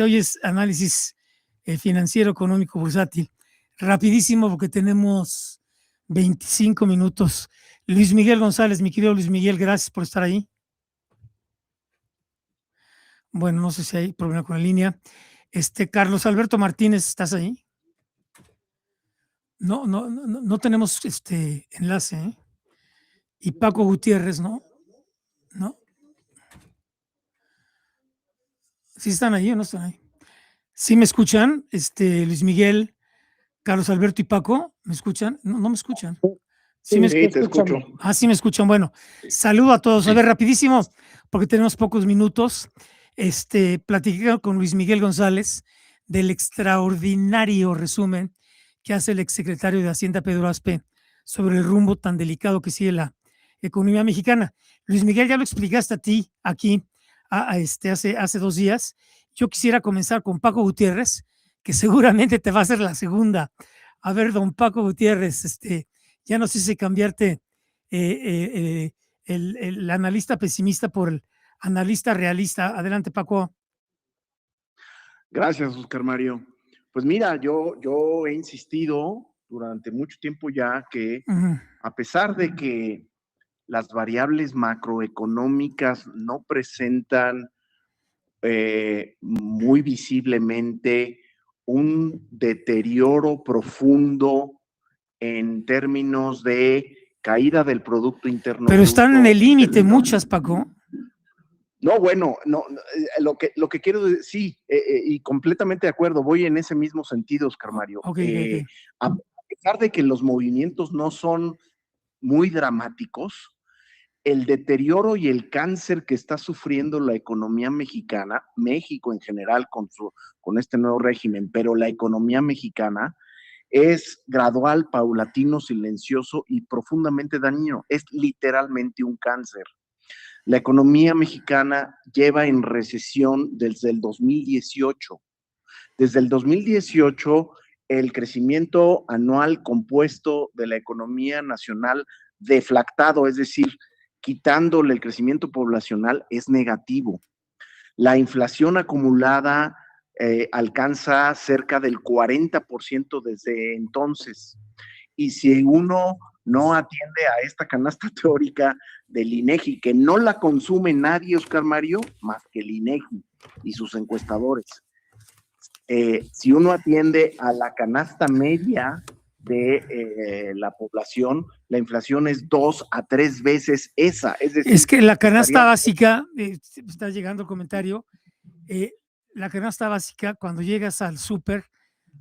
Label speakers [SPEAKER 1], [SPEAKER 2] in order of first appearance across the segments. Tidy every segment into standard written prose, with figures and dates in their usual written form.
[SPEAKER 1] hoy es análisis financiero, económico, bursátil. Rapidísimo porque tenemos 25 minutos. Luis Miguel González, mi querido Luis Miguel, gracias por estar ahí. Bueno, no sé si hay problema con la línea. Carlos Alberto Martínez, ¿estás ahí? No tenemos enlace, ¿eh? Y Paco Gutiérrez, ¿no? ¿No? ¿Sí están ahí o no están ahí? ¿Sí me escuchan? Luis Miguel, Carlos Alberto y Paco, ¿me escuchan? No me escuchan.
[SPEAKER 2] Sí, te escucho.
[SPEAKER 1] Ah, sí me escuchan. Bueno, saludo a todos. A ver, rapidísimo, porque tenemos pocos minutos. Platiqué con Luis Miguel González del extraordinario resumen que hace el exsecretario de Hacienda, Pedro Aspe, sobre el rumbo tan delicado que sigue la economía mexicana. Luis Miguel, ya lo explicaste a ti aquí hace 2 días. Yo quisiera comenzar con Paco Gutiérrez, que seguramente te va a hacer la segunda. A ver, don Paco Gutiérrez, ya no sé si cambiarte el analista pesimista por el analista realista. Adelante, Paco.
[SPEAKER 2] Gracias, Oscar Mario. Pues mira, yo he insistido durante mucho tiempo ya que a pesar de que las variables macroeconómicas no presentan muy visiblemente un deterioro profundo en términos de caída del Producto Interno
[SPEAKER 1] Pero
[SPEAKER 2] Bruto,
[SPEAKER 1] están en el límite muchas, Paco.
[SPEAKER 2] No, bueno, lo que quiero decir, sí, y completamente de acuerdo, voy en ese mismo sentido, Oscar Mario.
[SPEAKER 1] Okay.
[SPEAKER 2] A pesar de que los movimientos no son muy dramáticos, el deterioro y el cáncer que está sufriendo la economía mexicana, México en general con este nuevo régimen, pero la economía mexicana es gradual, paulatino, silencioso y profundamente dañino. Es literalmente un cáncer. La economía mexicana lleva en recesión desde el 2018. Desde el 2018, el crecimiento anual compuesto de la economía nacional deflactado, es decir, quitándole el crecimiento poblacional, es negativo. La inflación acumulada alcanza cerca del 40% desde entonces. Y si uno no atiende a esta canasta teórica del INEGI, que no la consume nadie, Oscar Mario, más que el INEGI y sus encuestadores. Si uno atiende a la canasta media de la población, la inflación es 2 a 3 veces esa. Es decir,
[SPEAKER 1] es que la canasta básica, está llegando el comentario, la canasta básica, cuando llegas al súper,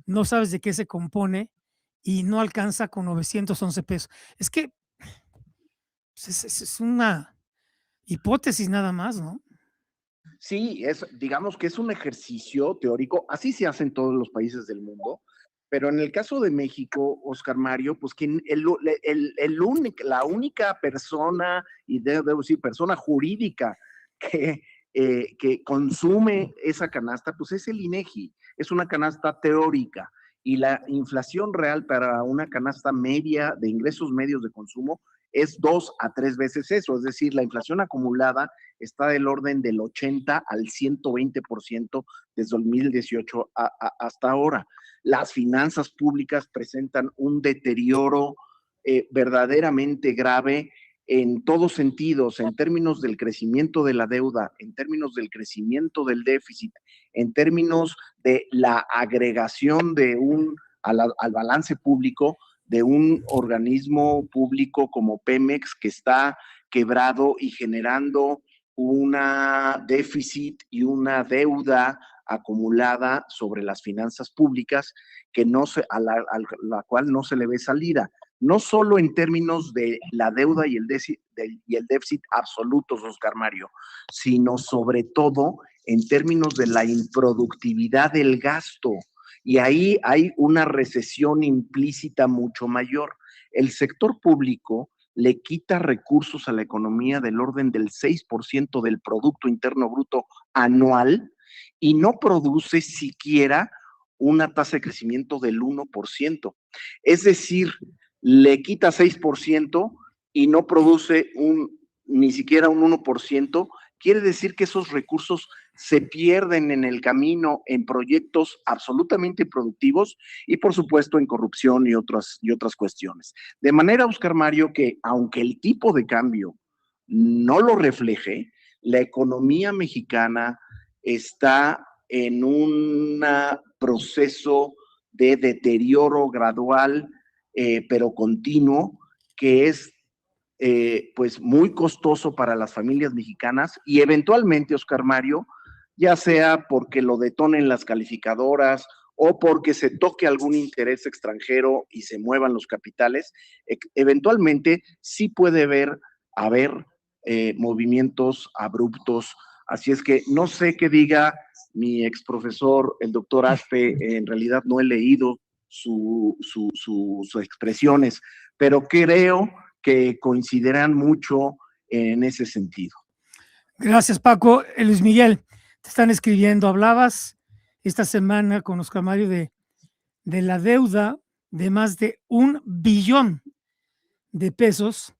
[SPEAKER 1] no sabes de qué se compone y no alcanza con 911 pesos. Es que es una hipótesis nada más, ¿no?
[SPEAKER 2] Sí, digamos que es un ejercicio teórico, así se hace en todos los países del mundo, pero en el caso de México, Oscar Mario, pues que la única persona, y debo decir, persona jurídica que consume esa canasta, pues es el INEGI, es una canasta teórica, y la inflación real para una canasta media de ingresos medios de consumo es 2 a 3 veces eso, es decir, la inflación acumulada está del orden del 80 al 120% desde 2018 hasta ahora. Las finanzas públicas presentan un deterioro verdaderamente grave en todos sentidos, en términos del crecimiento de la deuda, en términos del crecimiento del déficit, en términos de la agregación al balance público de un organismo público como Pemex que está quebrado y generando una déficit y una deuda acumulada sobre las finanzas públicas a la cual no se le ve salida. No solo en términos de la deuda y el déficit absolutos, Oscar Mario, sino sobre todo en términos de la improductividad del gasto. Y ahí hay una recesión implícita mucho mayor. El sector público le quita recursos a la economía del orden del 6% del Producto Interno Bruto anual y no produce siquiera una tasa de crecimiento del 1%. Es decir, le quita 6% y no produce ni siquiera un 1%, quiere decir que esos recursos se pierden en el camino en proyectos absolutamente productivos y por supuesto en corrupción y otras cuestiones. De manera, Oscar Mario, que aunque el tipo de cambio no lo refleje, la economía mexicana está en un proceso de deterioro gradual, pero continuo, que es pues muy costoso para las familias mexicanas y eventualmente, Oscar Mario, ya sea porque lo detonen las calificadoras o porque se toque algún interés extranjero y se muevan los capitales, eventualmente sí puede haber movimientos abruptos. Así es que no sé qué diga mi ex profesor, el doctor Aspe, en realidad no he leído sus expresiones, pero creo que coincidirán mucho en ese sentido.
[SPEAKER 1] Gracias, Paco. Luis Miguel, te están escribiendo. Hablabas esta semana con Oscar Mario de la deuda de más de 1 billón de pesos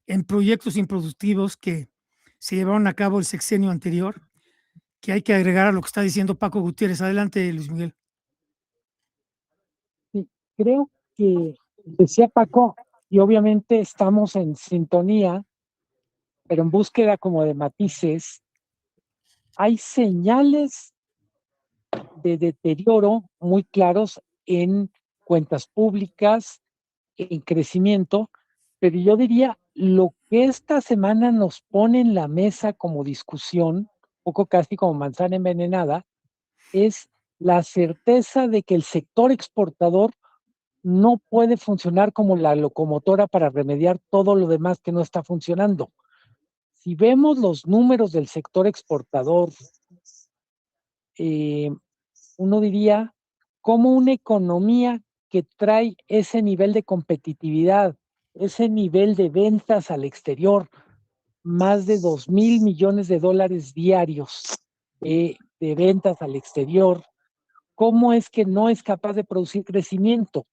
[SPEAKER 1] en proyectos improductivos que se llevaron a cabo el sexenio anterior, que hay que agregar a lo que está diciendo Paco Gutiérrez. Adelante, Luis Miguel.
[SPEAKER 3] Sí, creo que decía Paco, y obviamente estamos en sintonía, pero en búsqueda como de matices, hay señales de deterioro muy claros en cuentas públicas, en crecimiento, pero yo diría lo que esta semana nos pone en la mesa como discusión, poco casi como manzana envenenada, es la certeza de que el sector exportador no puede funcionar como la locomotora para remediar todo lo demás que no está funcionando. Si vemos los números del sector exportador, eh, uno diría, como una economía que trae ese nivel de competitividad, ese nivel de ventas al exterior, más de 2.000 millones de dólares diarios de ventas al exterior, ¿cómo es que no es capaz de producir crecimiento?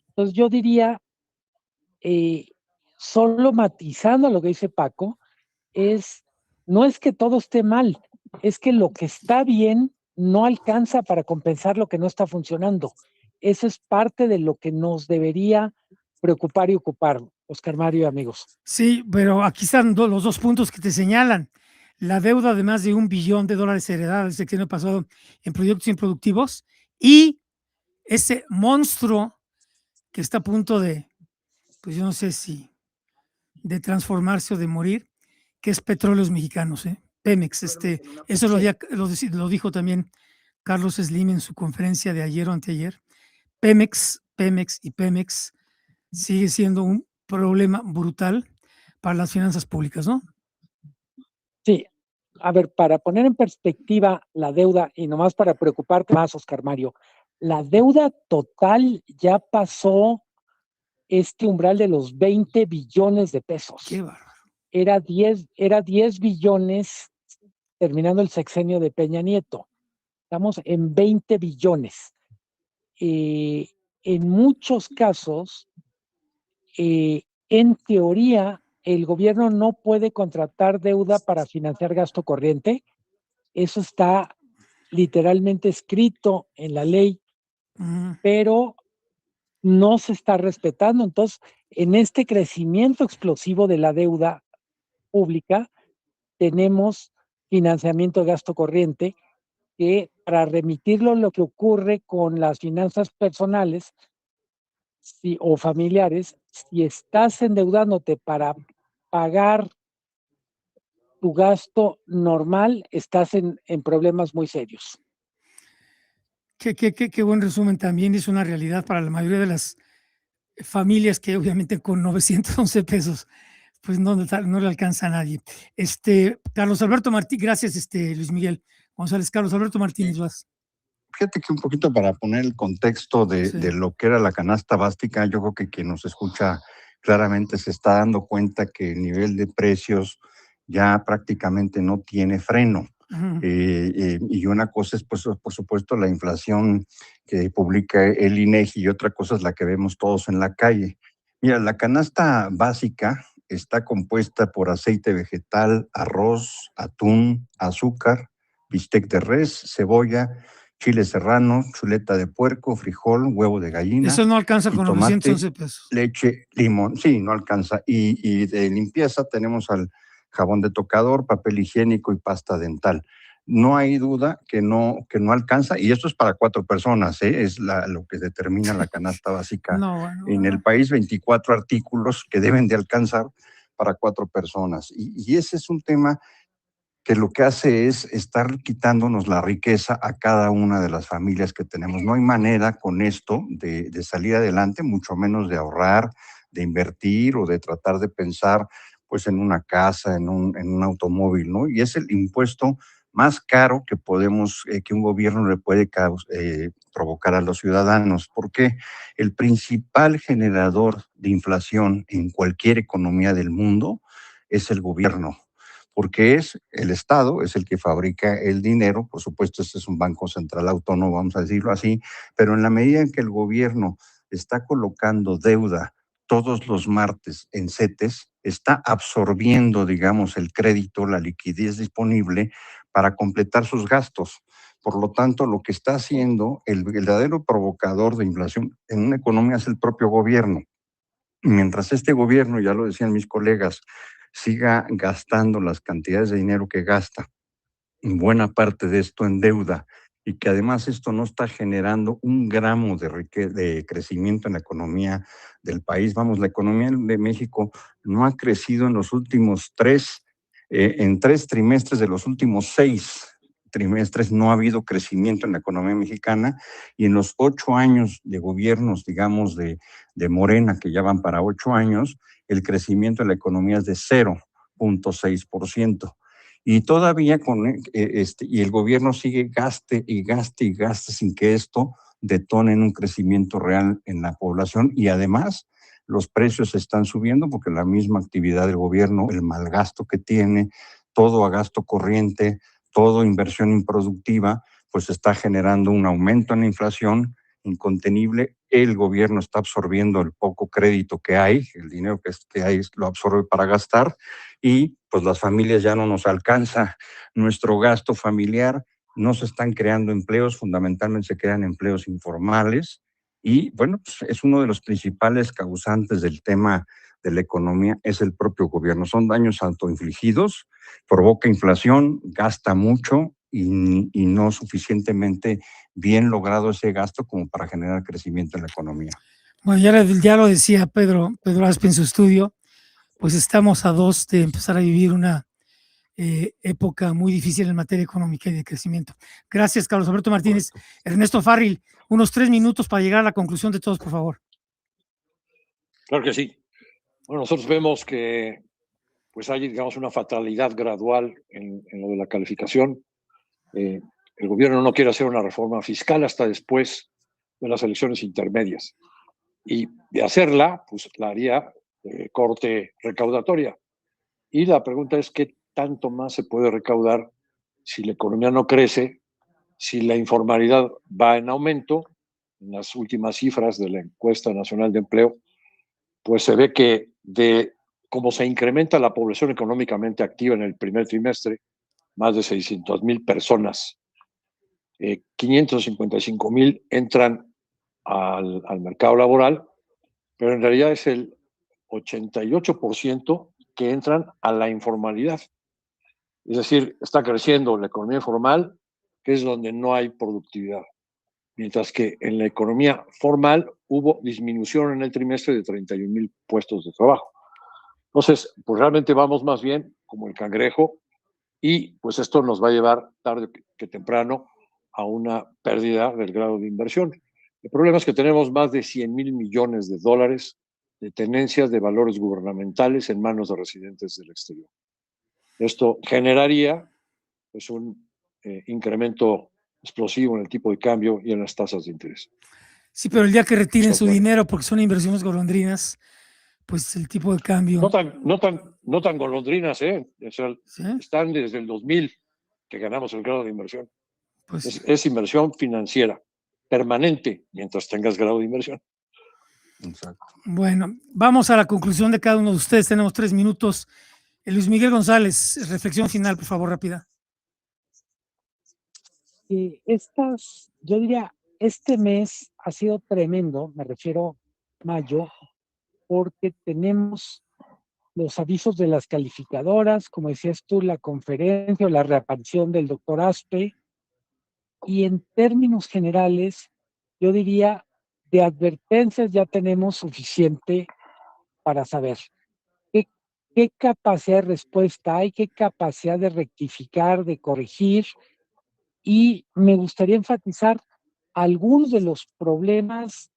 [SPEAKER 3] Entonces yo diría, eh, solo matizando lo que dice Paco, no es que todo esté mal, es que lo que está bien no alcanza para compensar lo que no está funcionando. Eso es parte de lo que nos debería preocupar y ocupar, Oscar Mario y amigos.
[SPEAKER 1] Sí, pero aquí están los dos puntos que te señalan. La deuda de más de 1 billón de dólares heredada el sexenio pasado en proyectos improductivos y ese monstruo que está a punto de, pues yo no sé si de transformarse o de morir, que es Petróleos Mexicanos, Pemex. Eso lo dijo también Carlos Slim en su conferencia de ayer o anteayer. Pemex sigue siendo un problema brutal para las finanzas públicas, ¿no?
[SPEAKER 3] Sí, a ver, para poner en perspectiva la deuda y nomás para preocuparte más, Oscar Mario, la deuda total ya pasó este umbral de los 20 billones de pesos.
[SPEAKER 1] Qué bárbaro.
[SPEAKER 3] Era 10 billones terminando el sexenio de Peña Nieto. Estamos en 20 billones. En muchos casos, en teoría, el gobierno no puede contratar deuda para financiar gasto corriente. Eso está literalmente escrito en la ley, pero no se está respetando. Entonces, en este crecimiento explosivo de la deuda pública, tenemos financiamiento de gasto corriente, que para remitirlo lo que ocurre con las finanzas personales o familiares, si estás endeudándote para pagar tu gasto normal, estás en problemas muy serios.
[SPEAKER 1] Qué buen resumen. También es una realidad para la mayoría de las familias que obviamente con 911 pesos pues no le alcanza a nadie. Carlos Alberto Martínez, gracias, Luis Miguel González. Carlos Alberto Martínez, vas.
[SPEAKER 4] Fíjate que un poquito para poner el contexto de lo que era la canasta básica, yo creo que quien nos escucha claramente se está dando cuenta que el nivel de precios ya prácticamente no tiene freno. Y una cosa es, pues, por supuesto, la inflación que publica el INEGI y otra cosa es la que vemos todos en la calle. Mira, la canasta básica está compuesta por aceite vegetal, arroz, atún, azúcar, bistec de res, cebolla, chile serrano, chuleta de puerco, frijol, huevo de gallina.
[SPEAKER 1] Eso no alcanza con
[SPEAKER 4] tomate,
[SPEAKER 1] 911 pesos.
[SPEAKER 4] Leche, limón, sí, no alcanza. Y de limpieza tenemos al jabón de tocador, papel higiénico y pasta dental. No hay duda que no alcanza, y esto es para 4 personas, es lo que determina la canasta básica en el país, 24 artículos que deben de alcanzar para 4 personas. Y ese es un tema que lo que hace es estar quitándonos la riqueza a cada una de las familias que tenemos. No hay manera con esto de salir adelante, mucho menos de ahorrar, de invertir o de tratar de pensar pues en una casa, en un automóvil, ¿no? Y es el impuesto más caro que que un gobierno le puede provocar a los ciudadanos, porque el principal generador de inflación en cualquier economía del mundo es el gobierno, porque es el Estado, es el que fabrica el dinero. Por supuesto, este es un banco central autónomo, vamos a decirlo así, pero en la medida en que el gobierno está colocando deuda todos los martes en CETES, está absorbiendo, digamos, el crédito, la liquidez disponible para completar sus gastos. Por lo tanto, lo que está haciendo el verdadero provocador de inflación en una economía es el propio gobierno. Mientras este gobierno, ya lo decían mis colegas, siga gastando las cantidades de dinero que gasta, buena parte de esto en deuda, y que además esto no está generando un gramo de crecimiento en la economía del país. Vamos, la economía de México no ha crecido en los últimos 3 trimestres de los últimos 6 trimestres no ha habido crecimiento en la economía mexicana, y en los 8 años de gobiernos, digamos, de Morena, que ya van para 8 años, el crecimiento de la economía es de 0.6%. Y todavía y el gobierno sigue gaste y gaste y gaste sin que esto detone en un crecimiento real en la población, y además los precios están subiendo porque la misma actividad del gobierno, el mal gasto que tiene, todo a gasto corriente, todo inversión improductiva, pues está generando un aumento en la inflación incontenible. El gobierno está absorbiendo el poco crédito que hay, el dinero que hay lo absorbe para gastar, y pues las familias ya no nos alcanza nuestro gasto familiar, no se están creando empleos, fundamentalmente se crean empleos informales, y bueno, pues es uno de los principales causantes del tema de la economía, es el propio gobierno. Son daños autoinfligidos, provoca inflación, gasta mucho y no suficientemente bien logrado ese gasto como para generar crecimiento en la economía.
[SPEAKER 1] Bueno, ya lo decía Pedro Aspe en su estudio, pues estamos a 2 de empezar a vivir una época muy difícil en materia económica y de crecimiento. Gracias, Carlos Alberto Martínez. Ernesto Farril, unos 3 minutos para llegar a la conclusión de todos, por favor.
[SPEAKER 5] Claro que sí. Bueno, nosotros vemos que pues hay, digamos, una fatalidad gradual en lo de la calificación. El gobierno no quiere hacer una reforma fiscal hasta después de las elecciones intermedias. Y de hacerla, pues la haría corte recaudatoria. Y la pregunta es, ¿qué tanto más se puede recaudar si la economía no crece, si la informalidad va en aumento? En las últimas cifras de la encuesta nacional de empleo, pues se ve que de cómo se incrementa la población económicamente activa en el primer trimestre, más de 600,000 personas, 555,000 entran al mercado laboral, pero en realidad es el 88% que entran a la informalidad. Es decir, está creciendo la economía formal, que es donde no hay productividad, mientras que en la economía formal hubo disminución en el trimestre de 31,000 puestos de trabajo. Entonces, pues realmente vamos más bien como el cangrejo, y pues esto nos va a llevar tarde que temprano a una pérdida del grado de inversión. El problema es que tenemos más de 100,000 millones de dólares de tenencias de valores gubernamentales en manos de residentes del exterior. Esto generaría pues un incremento explosivo en el tipo de cambio y en las tasas de interés.
[SPEAKER 1] Sí, pero el día que retiren su dinero porque son inversiones golondrinas, pues el tipo de cambio.
[SPEAKER 5] No tan golondrinas, ¿eh? O sea, ¿sí? Están desde el 2000 que ganamos el grado de inversión. Pues es inversión financiera permanente mientras tengas grado de inversión.
[SPEAKER 1] Exacto. Bueno, vamos a la conclusión de cada uno de ustedes. Tenemos 3 minutos. Luis Miguel González, reflexión final, por favor, rápida.
[SPEAKER 3] yo diría, este mes ha sido tremendo, me refiero mayo, porque tenemos los avisos de las calificadoras, como decías tú, la conferencia o la reaparición del doctor Aspe, y en términos generales, yo diría, de advertencias ya tenemos suficiente para saber qué capacidad de respuesta hay, qué capacidad de rectificar, de corregir, y me gustaría enfatizar algunos de los problemas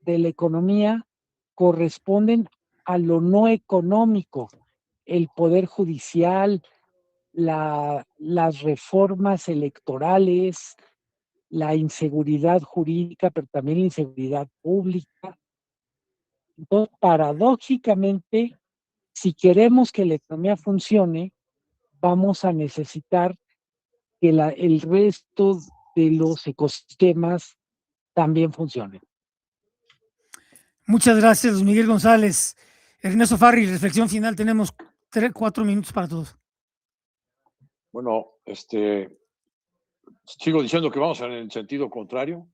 [SPEAKER 3] de la economía corresponden a lo no económico, el poder judicial, las reformas electorales, la inseguridad jurídica, pero también la inseguridad pública. Entonces, paradójicamente, si queremos que la economía funcione, vamos a necesitar que el resto de los ecosistemas también funcionen.
[SPEAKER 1] Muchas gracias, Luis Miguel González. Ernesto Farril, reflexión final. Tenemos 4 minutos para todos.
[SPEAKER 5] Bueno, sigo diciendo que vamos en el sentido contrario.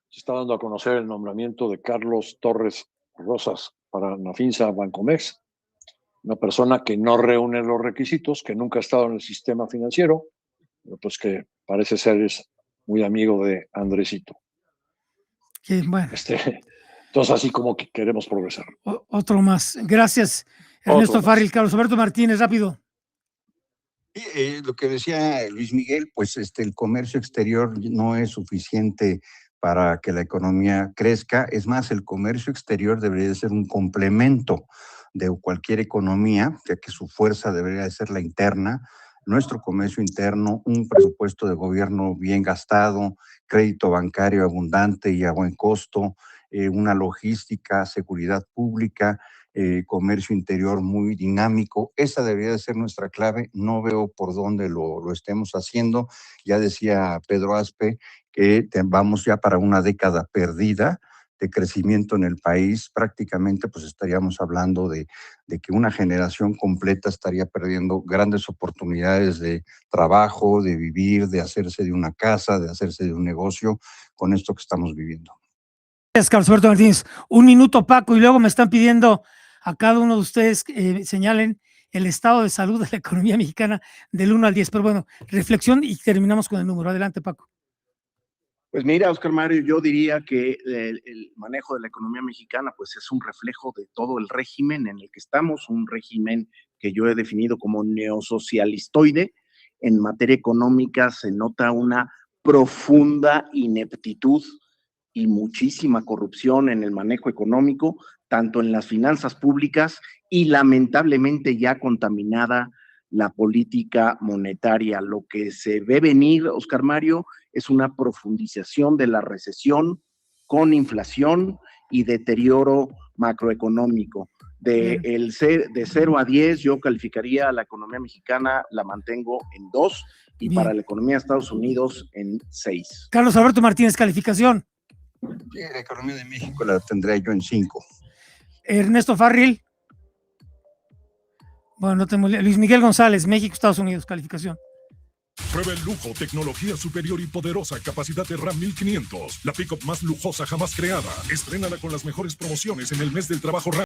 [SPEAKER 5] Se está dando a conocer el nombramiento de Carlos Torres Rosas para Nafinsa Bancomext, una persona que no reúne los requisitos, que nunca ha estado en el sistema financiero, pero pues que parece ser es muy amigo de Andresito.
[SPEAKER 1] Que, bueno.
[SPEAKER 5] Entonces, así como que queremos progresar.
[SPEAKER 1] Otro más. Gracias, Ernesto Farril. Carlos Alberto Martínez, rápido.
[SPEAKER 4] Lo que decía Luis Miguel, pues el comercio exterior no es suficiente para que la economía crezca. Es más, el comercio exterior debería de ser un complemento de cualquier economía, ya que su fuerza debería de ser la interna. Nuestro comercio interno, un presupuesto de gobierno bien gastado, crédito bancario abundante y a buen costo, una logística, seguridad pública, comercio interior muy dinámico. Esa debería de ser nuestra clave. No veo por dónde lo estemos haciendo. Ya decía Pedro Aspe que vamos ya para una década perdida de crecimiento en el país. Prácticamente pues estaríamos hablando de que una generación completa estaría perdiendo grandes oportunidades de trabajo, de vivir, de hacerse de una casa, de hacerse de un negocio con esto que estamos viviendo.
[SPEAKER 1] Gracias, Carlos Alberto Martínez. 1 minuto, Paco, y luego me están pidiendo a cada uno de ustedes que señalen el estado de salud de la economía mexicana del 1 al 10. Pero bueno, reflexión y terminamos con el número. Adelante, Paco.
[SPEAKER 2] Pues mira, Oscar Mario, yo diría que el manejo de la economía mexicana pues es un reflejo de todo el régimen en el que estamos, un régimen que yo he definido como neosocialistoide. En materia económica se nota una profunda ineptitud y muchísima corrupción en el manejo económico, tanto en las finanzas públicas y lamentablemente ya contaminada la política monetaria. Lo que se ve venir, Oscar Mario, es una profundización de la recesión con inflación y deterioro macroeconómico. De 0 a 10 yo calificaría a la economía mexicana, la mantengo en 2 y para la economía de Estados Unidos en 6.
[SPEAKER 1] Carlos Alberto Martínez, calificación.
[SPEAKER 4] Sí, la economía de México la tendría yo en 5.
[SPEAKER 1] Ernesto Farril. Bueno, no tenemos. Luis Miguel González, México, Estados Unidos, calificación.
[SPEAKER 6] Prueba el lujo, tecnología superior y poderosa, capacidad de RAM 1500, la pick-up más lujosa jamás creada. Estrénala con las mejores promociones en el mes del trabajo RAM.